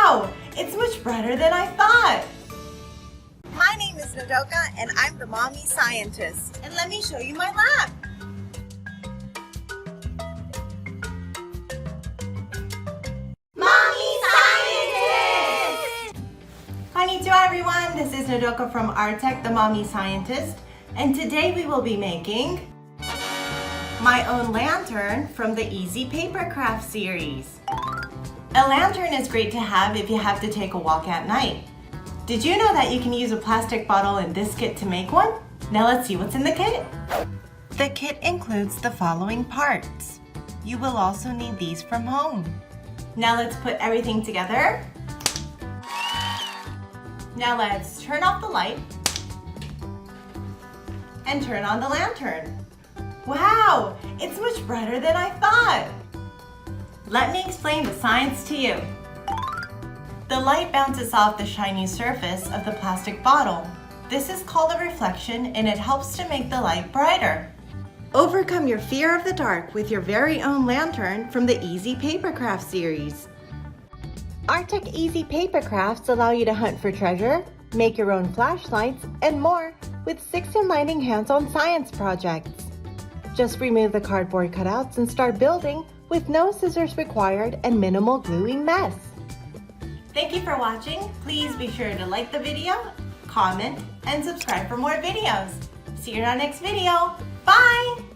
Wow, it's much brighter than I thought. My name is Nodoka and I'm the mommy scientist. And let me show you my lab. Mommy Scientist! Konnichiwa everyone, this is Nodoka from Artech, the mommy scientist. And today we will be making my own lantern from the Easy Papercrafts series. A lantern is great to have if you have to take a walk at night. Did you know that you can use a plastic bottle in this kit to make one? Now let's see what's in the kit. The kit includes the following parts. You will also need these from home. Now let's put everything together. Now let's turn off the light and turn on the lantern. Wow, it's much brighter than I thought. Let me explain the science to you. The light bounces off the shiny surface of the plastic bottle. This is called a reflection and it helps to make the light brighter. Overcome your fear of the dark with your very own lantern from the Easy Papercrafts series. Artech Easy Papercrafts allow you to hunt for treasure, make your own flashlights, and more with 6 enlightening hands-on science projects. Just remove the cardboard cutouts and start building with no scissors required and minimal gluing mess. Thank you for watching. Please be sure to like the video, comment, and subscribe for more videos. See you in our next video. Bye!